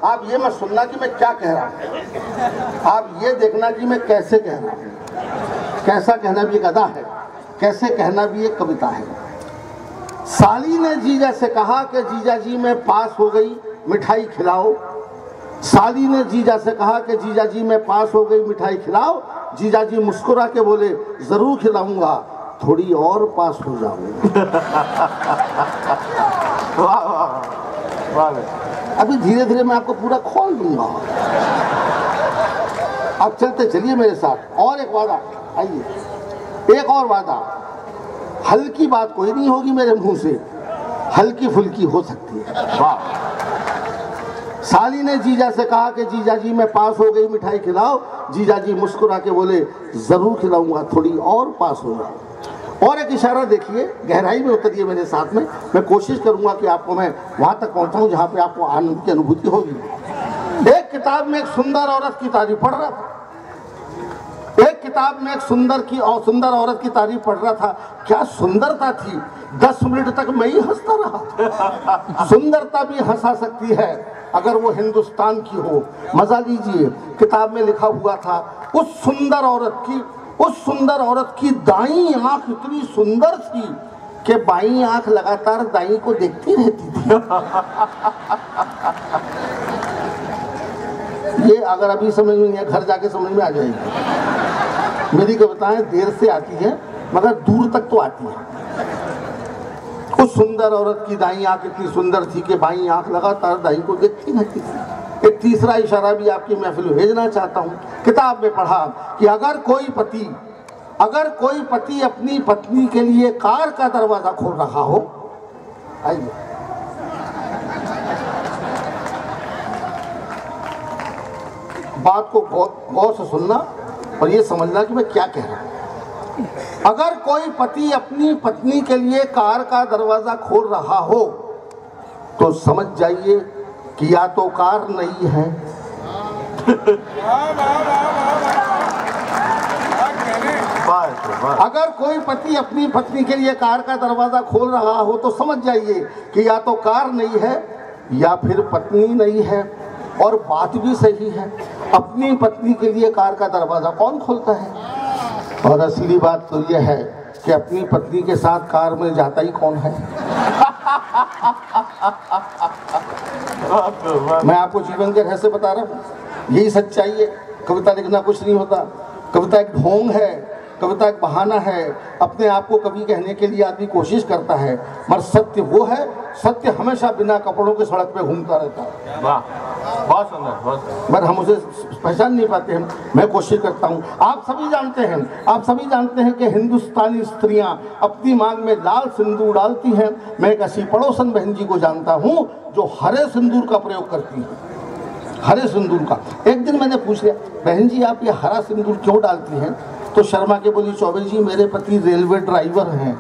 आप ये मत सुनना कि मैं क्या कह रहा हूँ, आप ये देखना कि मैं कैसे कह रहा हूँ। कैसा कहना भी एक अदा है, कैसे कहना भी एक कविता है। साली ने जीजा से कहा कि जीजा जी मैं पास हो गई, मिठाई खिलाओ। साली ने जीजा से कहा कि जीजा जी मैं पास हो गई, मिठाई खिलाओ। जीजा जी मुस्कुरा के बोले जरूर खिलाऊंगा, थोड़ी और पास हो जाऊंगा। वाह वाह वाह। अभी धीरे धीरे मैं आपको पूरा खोल दूंगा। आप चलते चलिए मेरे साथ। और एक वादा, आइए, एक और वादा। हल्की बात कोई नहीं होगी मेरे मुंह से, हल्की फुल्की हो सकती है। वाह। साली ने जीजा से कहा कि जीजा जी मैं पास हो गई, मिठाई खिलाओ। जीजा जी मुस्कुरा के बोले जरूर खिलाऊंगा, थोड़ी और पास हो जाओ। और एक इशारा देखिए, गहराई में उतरिए मेरे साथ में। मैं कोशिश करूंगा कि आपको मैं वहां तक पहुंचाऊं जहां पे आपको आनंद की अनुभूति होगी। एक किताब में एक सुंदर औरत की तारीफ पढ़ रहा था। एक किताब में एक सुंदर औरत की तारीफ पढ़ रहा था। क्या सुंदरता थी, 10 मिनट तक मैं ही हंसता रहा। सुंदरता भी हंसा सकती है अगर वो हिंदुस्तान की हो। मजा लीजिए, किताब में लिखा हुआ था उस सुंदर औरत की दाईं आंख इतनी सुंदर थी कि बाईं आंख लगातार दाईं को देखती रहती थी। ये अगर अभी समझ में नहीं है, घर जाके समझ में आ जाएगी। मेरी कविताएं देर से आती हैं मगर दूर तक तो आती हैं। उस सुंदर औरत की दाईं आंख इतनी सुंदर थी कि बाईं आंख लगातार दाईं को देखती रहती थी। एक तीसरा इशारा भी आपकी महफिल में भेजना चाहता हूँ। किताब में पढ़ा कि अगर कोई पति अपनी पत्नी के लिए कार का दरवाजा खोल रहा हो, आइए, बात को गौर से सुनना और ये समझना कि मैं क्या कह रहा हूं। अगर कोई पति अपनी पत्नी के लिए कार का दरवाजा खोल रहा हो तो समझ जाइए कि या तो कार नहीं है अगर कोई पति अपनी पत्नी के लिए कार का दरवाजा खोल रहा हो तो समझ जाइए कि या तो कार नहीं है या फिर पत्नी नहीं है। और बात भी सही है, अपनी पत्नी के लिए कार का दरवाजा कौन खोलता है? और असली बात तो यह है कि अपनी पत्नी के साथ कार में जाता ही कौन है? मैं आपको जीवन के रहस्य बता रहा हूँ, यही सच्चाई है। कविता लिखना कुछ नहीं होता, कविता एक ढोंग है, कविता एक बहाना है। अपने आप को कवि कहने के लिए आदमी कोशिश करता है, मगर सत्य वो है, सत्य हमेशा बिना कपड़ों के सड़क पे घूमता रहता है। वाह, बहुत सुंदर, बहुत सुंदर। पर हम उसे पहचान नहीं पाते हैं। मैं कोशिश करता हूँ। आप सभी जानते हैं कि हिंदुस्तानी स्त्रियां अपनी मांग में लाल सिंदूर डालती हैं। मैं एक ऐसी पड़ोसन बहन जी को जानता हूँ जो हरे सिंदूर का प्रयोग करती है, हरे सिंदूर का। एक दिन मैंने पूछ लिया, बहन जी आप ये हरा सिंदूर क्यों डालती हैं? तो शर्मा के बोली, चौबे जी मेरे पति रेलवे ड्राइवर हैं।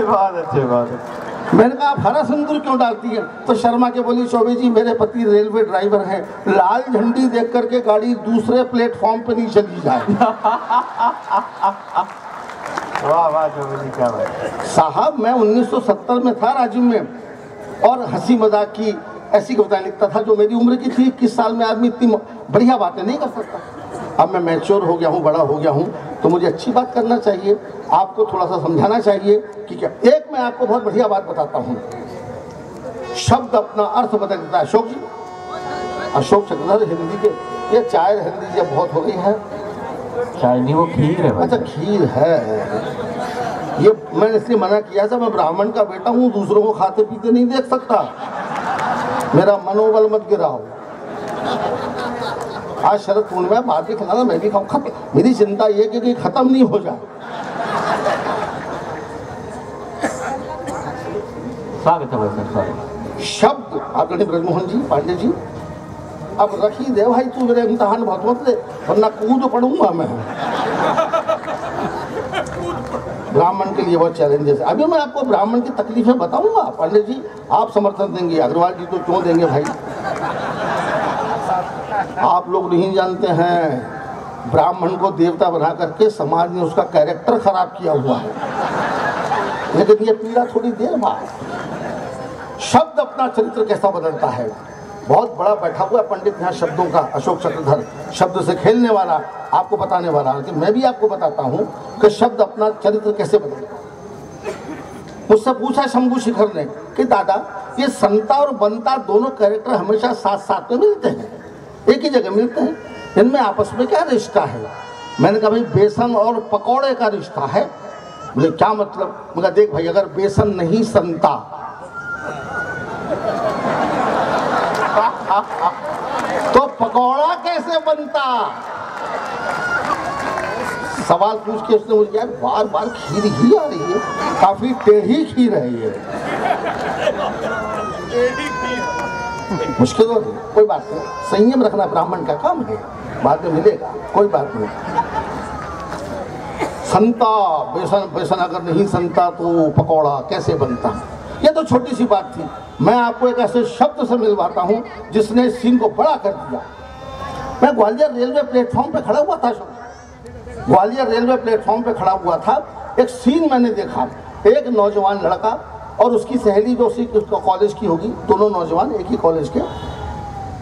बहुत अच्छे, बहुत अच्छे। मैंने कहा आप हरा सिंदूर क्यों डालती है? तो शर्मा के बोली, चौबे जी मेरे पति रेलवे ड्राइवर हैं, लाल झंडी देख करके गाड़ी दूसरे प्लेटफॉर्म पे नहीं चली जाए। वाह वाह चौबे जी, क्या बात साहब। मैं 1970 में था राजिम में और हंसी मजाक की ऐसी कविता लिखता था जो मेरी उम्र की थी। 21 साल में आदमी इतनी बढ़िया बातें नहीं कर सकता। अब मैं मैच्योर हो गया हूँ, बड़ा हो गया हूँ, तो मुझे अच्छी बात करना चाहिए, आपको थोड़ा सा समझाना चाहिए कि क्या। एक मैं आपको बहुत बढ़िया बात बताता हूँ, शब्द अपना अर्थ बदल देता है। अशोक जी, अशोक चक्रधर हिंदी के, ये चाय हिंदी जब बहुत हो गई है। चाय नहीं, वो खीर है। अच्छा खीर है, ये मैंने इसलिए मना किया था, मैं ब्राह्मण का बेटा हूँ, दूसरों को खाते पीते नहीं देख सकता, मेरा मनोबल मत गिराओ। आज शरद पूर्णिमा, बाद में खिलाना, मैं भी खाऊं। मेरी चिंता ये कि खत्म नहीं हो जाए। स्वागत है। शब्द आप ब्रजमोहन जी, पांडे जी, अब रखी दे भाई, तू मेरे इम्तहान बहुत मत ले, वरना कूद पढ़ूंगा मैं। ब्राह्मण के लिए बहुत चैलेंजेस है। अभी मैं आपको ब्राह्मण की तकलीफें बताऊंगा। पांडे जी आप समर्थन देंगे, अग्रवाल जी तो क्यों देंगे भाई। आप लोग नहीं जानते हैं, ब्राह्मण को देवता बना करके समाज ने उसका कैरेक्टर खराब किया हुआ है। लेकिन ये पीड़ा थोड़ी देर बाद। शब्द अपना चरित्र कैसा बदलता है। बहुत बड़ा बैठा हुआ पंडित यहाँ शब्दों का, अशोक चक्रधर, शब्द से खेलने वाला, आपको बताने वाला। लेकिन मैं भी आपको बताता हूँ कि शब्द अपना चरित्र कैसे बदलता है। मुझसे पूछा शंभू शिखर ने कि दादा ये संता और बंता दोनों कैरेक्टर हमेशा साथ साथ में मिलते हैं, एक ही जगह मिलते हैं, इनमें आपस में क्या रिश्ता है। मैंने कहा भाई बेसन और पकौड़े का रिश्ता है। बोले क्या मतलब। मैं कहा देख भाई अगर बेसन नहीं संता तो पकौड़ा कैसे बनता। सवाल पूछ के उसने मुझे यार बार बार खीर ही आ रही है, काफी टेढ़ी खीर है ये, मुश्किल हो रही। कोई बात नहीं, संयम रखना ब्राह्मण का काम है, बाद में मिलेगा, कोई बात नहीं। संता बेसन, बेसन अगर नहीं संता तो पकौड़ा कैसे बनता। ये तो छोटी सी बात थी। मैं आपको एक ऐसे शब्द से मिलवाता हूँ जिसने इस सीन को बड़ा कर दिया। मैं ग्वालियर रेलवे प्लेटफॉर्म पे खड़ा हुआ था, ग्वालियर रेलवे प्लेटफॉर्म पे खड़ा हुआ था। एक सीन मैंने देखा, एक नौजवान लड़का और उसकी सहेली जो उसी कॉलेज की होगी, दोनों नौजवान एक ही कॉलेज के,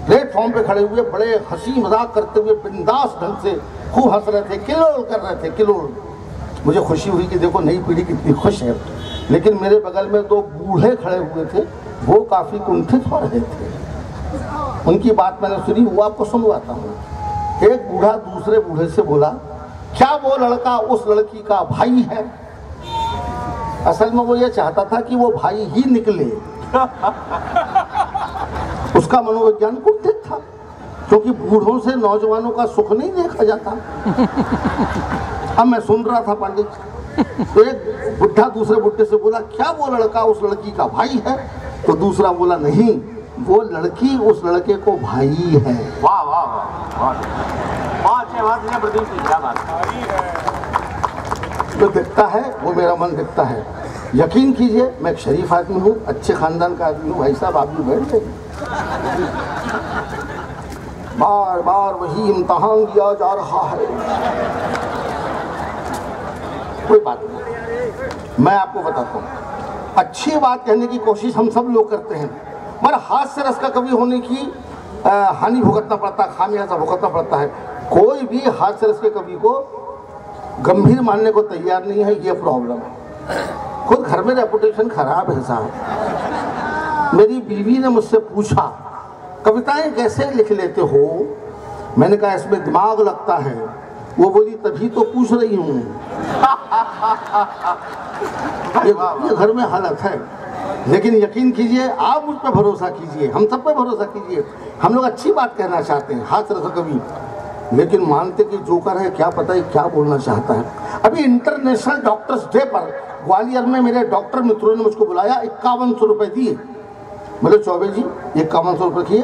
प्लेटफॉर्म पे खड़े हुए बड़े हंसी मजाक करते हुए बिंदास ढंग से खूब हंस रहे थे, किलोल कर रहे थे, किलोल। मुझे खुशी हुई कि देखो नई पीढ़ी कितनी खुश है। लेकिन मेरे बगल में दो बूढ़े खड़े हुए थे, वो काफी कुंठित हो रहे थे। उनकी बात मैंने सुनी, वो आपको सुनवाता हूँ। एक बूढ़ा दूसरे बूढ़े से बोला, क्या वो लड़का उस लड़की का भाई है। असल में वो ये चाहता था कि वो भाई ही निकले। उसका मनोविज्ञान कुंठित था, क्योंकि बूढ़ों से नौजवानों का सुख नहीं देखा जाता। अब मैं सुन रहा था पंडित, तो एक बुढ़ा दूसरे बुढ़े से बोला, क्या वो लड़का उस लड़की का भाई है। तो दूसरा बोला, नहीं, वो लड़की उस लड़के को भाई है। वाह वाह वाह, जो दिखता है वो मेरा मन दिखता है। यकीन कीजिए मैं एक शरीफ आदमी हूँ, अच्छे खानदान का आदमी हूँ। भाई साहब आप भी बैठ गए। बार बार वही इम्तहान दिया जा रहा है। कोई बात नहीं, मैं आपको बताता हूँ। अच्छी बात कहने की कोशिश हम सब लोग करते हैं, मगर हास्य रस का कवि होने की हानि भुगतना पड़ता है, खामियाजा भुगतना पड़ता है। कोई भी हास्य रस के कवि को गंभीर मानने को तैयार नहीं है, ये प्रॉब्लम है। खुद घर में रेपुटेशन खराब है साहब। मेरी बीवी ने मुझसे पूछा, कविताएं कैसे लिख लेते हो। मैंने कहा इसमें दिमाग लगता है। वो बोली तभी तो पूछ रही हूँ। ये घर में हालत है। लेकिन यकीन कीजिए, आप मुझ पर भरोसा कीजिए, हम सब पे भरोसा कीजिए। हम लोग अच्छी बात कहना चाहते हैं, हाथ रखो कभी, लेकिन मानते कि जोकर है, क्या पता है क्या बोलना चाहता है। अभी इंटरनेशनल डॉक्टर्स डे पर ग्वालियर में मेरे डॉक्टर मित्रों ने मुझको बुलाया, 5100 रुपये दिए। बोले चौबे जी 5100 रुपये किए,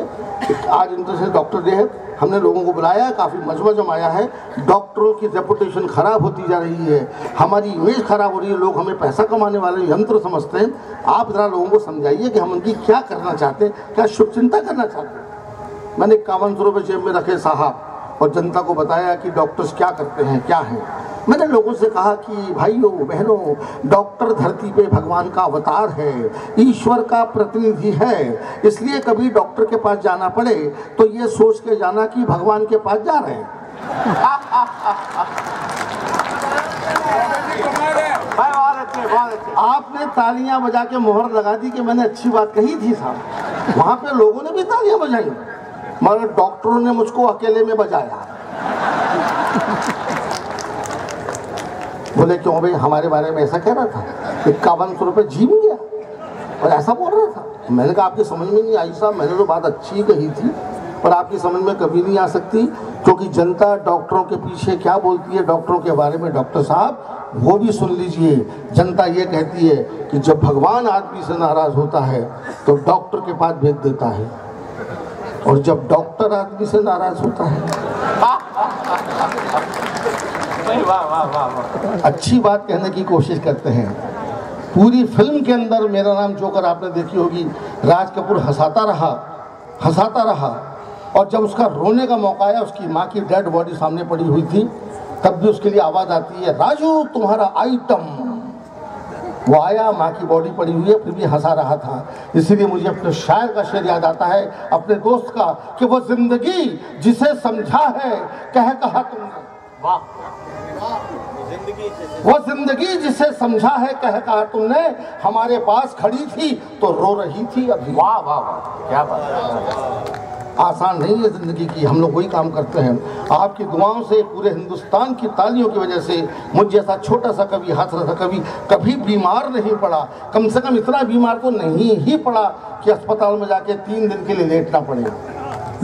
आज इंटरनेशनल डॉक्टर डे है, हमने लोगों को बुलाया, काफ़ी मजमा जमाया है। डॉक्टरों की रेपुटेशन खराब होती जा रही है, हमारी इमेज खराब हो रही है, लोग हमें पैसा कमाने वाले यंत्र समझते हैं। आप ज़रा लोगों को समझाइए कि हम उनकी क्या करना चाहते हैं, क्या शुभ चिंता करना चाहते हैं। मैंने 5100 रुपये जेब में रखे साहब, और जनता को बताया कि डॉक्टर्स क्या करते हैं, क्या है। मैंने लोगों से कहा कि भाइयों बहनों, डॉक्टर धरती पे भगवान का अवतार है, ईश्वर का प्रतिनिधि है, इसलिए कभी डॉक्टर के पास जाना पड़े तो ये सोच के जाना कि भगवान के पास जा रहे हैं। आपने तालियां बजा के मोहर लगा दी कि मैंने अच्छी बात कही थी साहब। वहां पे लोगों ने भी तालियां बजाई, मगर डॉक्टरों ने मुझको अकेले में बजाया। बोले क्यों भाई, हमारे बारे में ऐसा कह रहा था, 5100 रुपये जीव गया और ऐसा बोल रहा था। मैंने कहा आपकी समझ में नहीं आई साहब, मैंने तो बात अच्छी कही थी, पर आपकी समझ में कभी नहीं आ सकती, क्योंकि जनता डॉक्टरों के पीछे क्या बोलती है डॉक्टरों के बारे में। डॉक्टर साहब वो भी सुन लीजिए, जनता ये कहती है कि जब भगवान आदमी से नाराज होता है तो डॉक्टर के पास भेज देता है, और जब डॉक्टर आदमी से नाराज होता है। वाह वाह वाह वाह, अच्छी बात कहने की कोशिश करते हैं। पूरी फिल्म के अंदर मेरा नाम जोकर आपने देखी होगी, राज कपूर हंसाता रहा, और जब उसका रोने का मौका आया, उसकी माँ की डेड बॉडी सामने पड़ी हुई थी, तब भी उसके लिए आवाज़ आती है, राजू तुम्हारा आइटम। वो आया, माँ की बॉडी पड़ी हुई है, फिर भी हंसा रहा था। इसीलिए मुझे अपने शायर का शेर याद आता है अपने दोस्त का कि वो जिंदगी जिसे समझा है कह कहा तुमने, वाह, वो जिंदगी जिसे समझा है कह कहा तुमने, हमारे पास खड़ी थी तो रो रही थी अभी। वाह वाह वाह, क्या बात है। आसान नहीं है जिंदगी की, हम लोग वही काम करते हैं। आपकी दुआओं से, पूरे हिंदुस्तान की तालियों की वजह से मुझ जैसा छोटा सा कवि, हाथरसा कवि कभी बीमार नहीं पड़ा। कम से कम इतना बीमार तो नहीं ही पड़ा कि अस्पताल में जाके 3 दिन के लिए लेटना पड़े।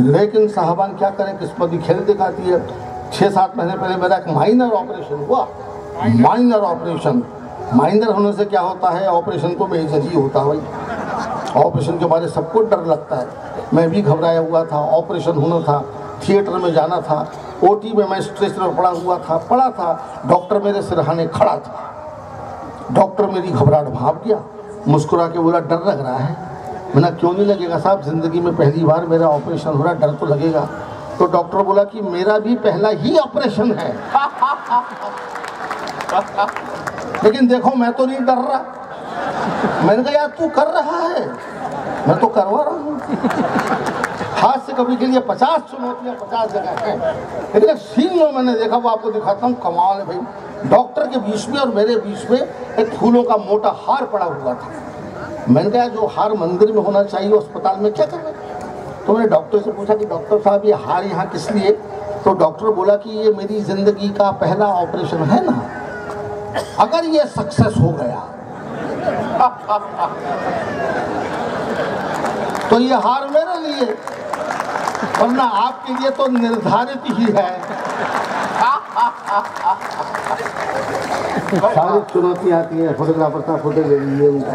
लेकिन साहबान क्या करें, किस्मत भी खेल दिखाती है। 6-7 महीने पहले मेरा एक माइनर ऑपरेशन हुआ। माइनर ऑपरेशन, माइनर होने से क्या होता है, ऑपरेशन तो मेजर ही होता है भाई। ऑपरेशन के बारे सबको डर लगता है, मैं भी घबराया हुआ था। ऑपरेशन होना था, थिएटर में जाना था, ओटी में मैं स्ट्रेचर पर पड़ा था। डॉक्टर मेरे सिरहाने खड़ा था। डॉक्टर मेरी घबराहट भाप गया, मुस्कुरा के बोला डर लग रहा है। मैंने क्यों नहीं लगेगा साहब, जिंदगी में पहली बार मेरा ऑपरेशन हो रहा, डर तो लगेगा। तो डॉक्टर बोला कि मेरा भी पहला ही ऑपरेशन है लेकिन देखो मैं तो नहीं डर रहा। मैंने कहा यार तू कर रहा है, मैं तो करवा रहा हूँ। हाथ से कभी के लिए 50 चुनौतियाँ 50 जगह है। लेकिन एक सीन में मैंने देखा, वो आपको दिखाता हूँ, कमाल है भाई। डॉक्टर के बीच में और मेरे बीच में एक फूलों का मोटा हार पड़ा हुआ था। मैंने कहा जो हार मंदिर में होना चाहिए अस्पताल में क्या कर रहे हैं? तो मैंने डॉक्टर से पूछा कि डॉक्टर साहब ये हार यहाँ किस लिए? तो डॉक्टर बोला कि ये मेरी जिंदगी का पहला ऑपरेशन है ना, अगर ये सक्सेस हो गया तो ये हार मेरे लिए, वरना आपके लिए तो निर्धारित ही है। सारी चुनौती आती है। फोटोग्राफर का फोटो ले लीजिए उनका,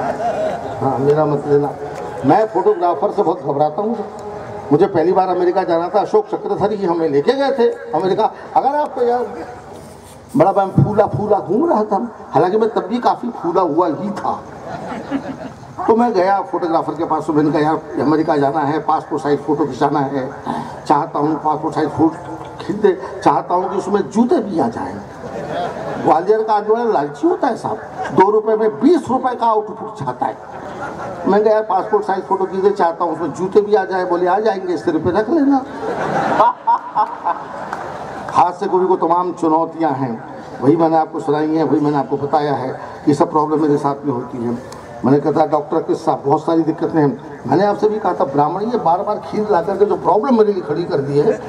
हाँ मेरा मत लेना। मैं फोटोग्राफर से बहुत घबराता हूँ। मुझे पहली बार अमेरिका जाना था, अशोक चक्रधरी ही हमें लेके गए थे अमेरिका। अगर आपको यार बड़ा मैं फूला घूम रहा था, हालांकि मैं तब भी काफ़ी फूला हुआ ही था। तो मैं गया फोटोग्राफर के पास, मैंने कहा यार अमेरिका जाना है, पासपोर्ट साइज फ़ोटो खिंचाना है, चाहता हूँ पासपोर्ट साइज फोटो खींचते, चाहता हूँ कि उसमें जूते भी आ जाएं। ग्वालियर का आदमी बड़ा लालची होता है साहब, 2 रुपये में 20 रुपये का आउटपुट चाहता है। मैं कहा यार पासपोर्ट साइज फ़ोटो खींचते, चाहता हूँ उसमें जूते भी आ जाए। बोले आ जाएंगे, सिर पे रख लेना। हाथ से कोई को तमाम चुनौतियाँ हैं, वही मैंने आपको सुनाई है, वही मैंने आपको बताया है। ये सब प्रॉब्लम मेरे साथ में होती है। मैंने कहा था डॉक्टर के साथ बहुत सारी दिक्कतें हैं। मैंने आपसे भी कहा था ब्राह्मण ये बार बार खीर ला करके जो प्रॉब्लम मेरे लिए खड़ी कर दी है,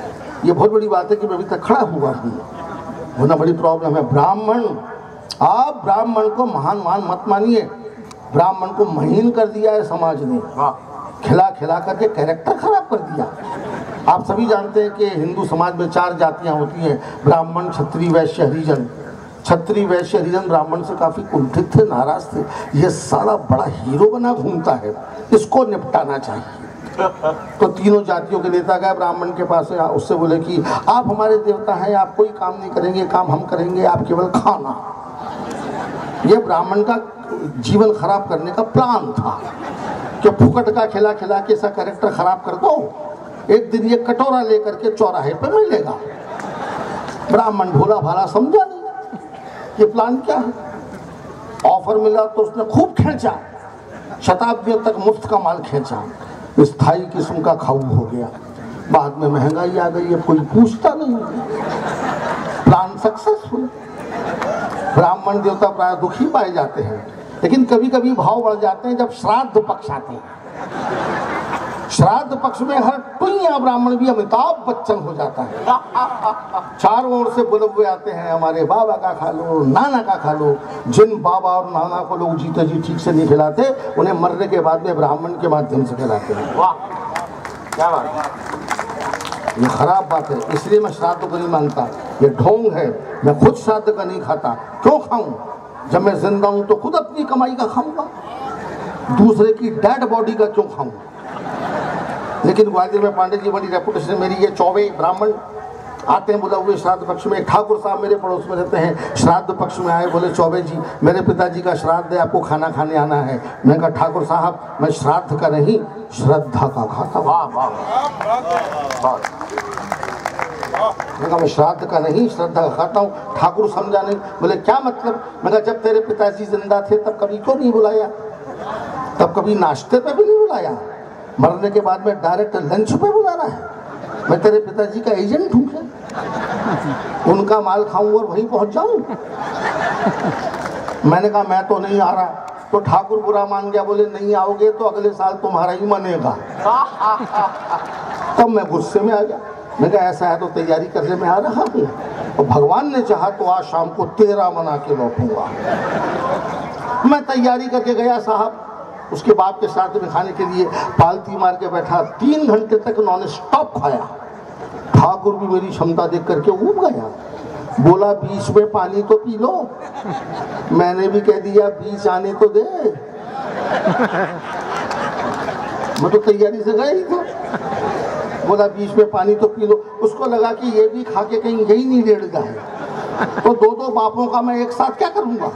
ये बहुत बड़ी बात है कि मैं अभी तक खड़ा हुआ हूँ, वरना बड़ी प्रॉब्लम है। ब्राह्मण, आप ब्राह्मण को महान मत मानिए, ब्राह्मण को महीन कर दिया है समाज ने, खिला करके कैरेक्टर खराब कर दिया। आप सभी जानते हैं कि हिंदू समाज में 4 जातियां होती हैं, ब्राह्मण, क्षत्रिय, वैश्य, हरिजन। क्षत्रिय, वैश्य, हरिजन ब्राह्मण से काफ़ी कुंठित थे, नाराज थे। ये साला बड़ा हीरो बना घूमता है, इसको निपटाना चाहिए। तो तीनों जातियों के नेता गए ब्राह्मण के पास, उससे बोले कि आप हमारे देवता हैं, आप कोई काम नहीं करेंगे, काम हम करेंगे, आप केवल खाना। ये ब्राह्मण का जीवन खराब करने का प्लान था कि फुकट का खिला के ऐसा कैरेक्टर खराब कर दो, एक दिन ये कटोरा लेकर के चौराहे पे मिलेगा। ब्राह्मण भोला भाला समझा नहीं ये प्लान क्या है। ऑफर मिला तो उसने खूब खींचा, शताब्दियों तक मुफ्त का माल खींचा, स्थायी किस्म का खाऊ हो गया। बाद में महंगाई आ गई है, कोई पूछता नहीं, प्लान सक्सेसफुल। ब्राह्मण देवता प्राय दुखी पाए जाते हैं, लेकिन कभी कभी भाव बढ़ जाते हैं जब श्राद्ध पक्ष आते हैं। श्राद्ध पक्ष में हर टुइया ब्राह्मण भी अमिताभ बच्चन हो जाता है। चारों ओर से बुले हुए आते हैं, हमारे बाबा का खा लो, नाना का खा लो। जिन बाबा और नाना को लोग जीते जी ठीक से नहीं खिलाते, उन्हें मरने के बाद में ब्राह्मण के माध्यम से खिलाते हैं। वाह क्या बात है। ये खराब बात है, इसलिए मैं श्राद्ध को नहीं मानता। ये ढोंग है, मैं खुद श्राद्ध का नहीं खाता। क्यों खाऊं? जब मैं जिंदा हूं तो खुद अपनी कमाई का खाऊंगा, दूसरे की डेड बॉडी का क्यों खाऊं? लेकिन ग्वालियर में पांडे जी बड़ी रेपुटेशन मेरी। ये चौबे ब्राह्मण आते हैं बुला हुए श्राद्ध पक्ष में। ठाकुर साहब मेरे पड़ोस में रहते हैं, श्राद्ध पक्ष में आए, बोले चौबे जी मेरे पिताजी का श्राद्ध है, आपको खाना खाने आना है। मैंने कहा ठाकुर साहब मैं श्राद्ध का नहीं श्रद्धा का खाता। वाह वाह वाह। मैं कहा मैं श्राद्ध का नहीं, श्रद्धा का खाता हूँ। ठाकुर समझा नहीं। बोले क्या मतलब? मैं कहा जब तेरे पिताजी जिंदा थे तब कभी क्यों नहीं बुलाया? तब कभी नाश्ते पे भी नहीं बुलाया, मरने के बाद में डायरेक्ट लंच पे बुला रहा है। मैं तेरे पिताजी का एजेंट हूँ क्या? उनका माल खाऊं और वहीं पहुंच जाऊं? मैंने कहा मैं तो नहीं आ रहा। तो ठाकुर बुरा मान गया, बोले नहीं आओगे तो अगले साल तुम्हारा ही मनेगा। तब मैं गुस्से में आ गया। मैं कहा ऐसा है तो तैयारी करने में आ रहा हूँ, और भगवान ने चाहा तो आज शाम को 13 मना के लौटूंगा। मैं तैयारी करके गया साहब, उसके बाप के साथ में खाने के लिए पालती मार के बैठा। 3 घंटे तक नॉन स्टॉप खाया। ठाकुर भी मेरी क्षमता देख करके ऊब गया। बोला बीच में पानी तो पी लो। मैंने भी कह दिया बीच आने तो दे। मैं तो तैयारी से गया ही था। बोला बीच में पानी तो पी लो। उसको लगा कि ये भी खा के कहीं यही नहीं लेट जाए, तो 2-2 बापों का मैं एक साथ क्या करूंगा।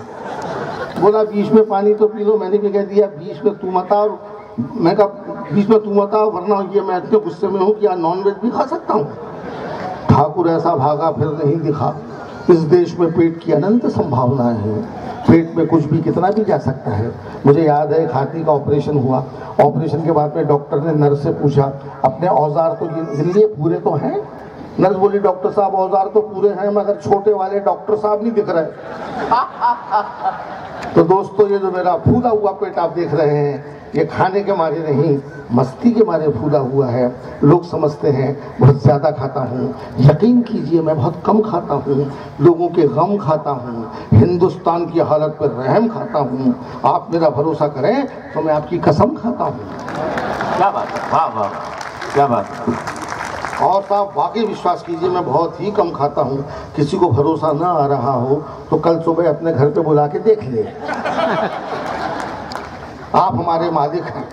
बोला बीच में पानी तो पी लो। मैंने भी कह दिया बीच में तू मत आओ। मैं कहा बीच में तू मत आओ, वरना ये मैं इतने गुस्से में हूँ कि यार नॉनवेज भी खा सकता हूँ। ठाकुर ऐसा भागा फिर नहीं दिखा। इस देश में पेट की अनंत संभावनाएं हैं। पेट में कुछ भी कितना भी जा सकता है। मुझे याद है एक हाथी का ऑपरेशन हुआ। ऑपरेशन के बाद में डॉक्टर ने नर्स से पूछा अपने औजार तो लिए पूरे तो हैं? नर्स बोली डॉक्टर साहब औजार तो पूरे हैं मगर छोटे वाले डॉक्टर साहब नहीं दिख रहे। तो दोस्तों ये जो मेरा फूला हुआ पेट आप देख रहे हैं, ये खाने के मारे नहीं, मस्ती के मारे फूला हुआ है। लोग समझते हैं बहुत ज़्यादा खाता हूँ। यकीन कीजिए मैं बहुत कम खाता हूँ। लोगों के गम खाता हूँ, हिंदुस्तान की हालत पर रहम खाता हूँ। आप मेरा भरोसा करें तो मैं आपकी कसम खाता हूँ। क्या बात है, वाह वाह, क्या बात है। और साहब वाकई विश्वास कीजिए मैं बहुत ही कम खाता हूँ। किसी को भरोसा ना आ रहा हो तो कल सुबह अपने घर पे बुला के देख ले। आप हमारे मालिक हैं,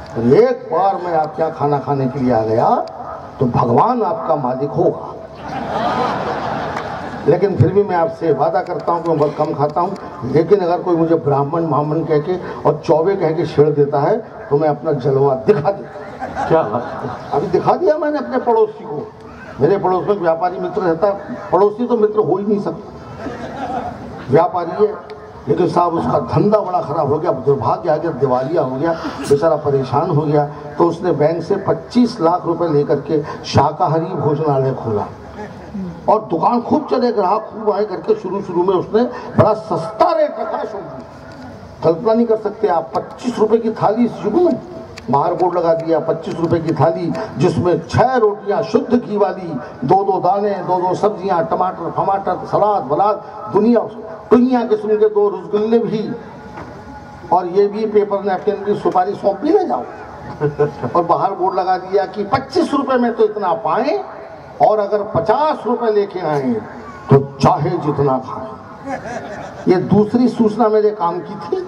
और एक बार मैं आपके यहाँ खाना खाने के लिए आ गया तो भगवान आपका मालिक होगा। लेकिन फिर भी मैं आपसे वादा करता हूँ कि मैं बहुत कम खाता हूँ। लेकिन अगर कोई मुझे ब्राह्मण ब्राह्मण कह के और चौबे कह के छेड़ देता है तो मैं अपना जलवा दिखा देता। क्या अभी दिखा दिया मैंने अपने पड़ोसी को। मेरे पड़ोस में व्यापारी मित्र रहता है। पड़ोसी तो मित्र हो ही नहीं सकता, व्यापारी है। लेकिन साहब उसका धंधा बड़ा खराब हो गया। दुर्भाग्य आ गया, दिवालिया हो गया, बेचारा परेशान हो गया। तो उसने बैंक से 25 लाख रुपए लेकर के शाकाहारी भोजनालय खोला और दुकान खूब चले, ग्राहक खूब आए करके। शुरू में उसने बड़ा सस्ता रेट रखा। कल्पना नहीं कर सकते आप, 25 रुपए की थाली इस युग में। बाहर बोर्ड लगा दिया 25 रुपए की थाली, जिसमें 6 रोटियां शुद्ध घी वाली, 2-2 दाने, 2-2 सब्जियां, टमाटर फमाटर, सलाद वलाद, दुनिया किस्म के 2 रसगुल्ले भी, और ये भी पेपर नैपकिन की सुपारी सौंप भी ले जाओ। और बाहर बोर्ड लगा दिया कि 25 रुपए में तो इतना पाए, और अगर 50 रुपए लेके आए तो चाहे जितना खाएं। ये दूसरी सूचना मेरे काम की थी।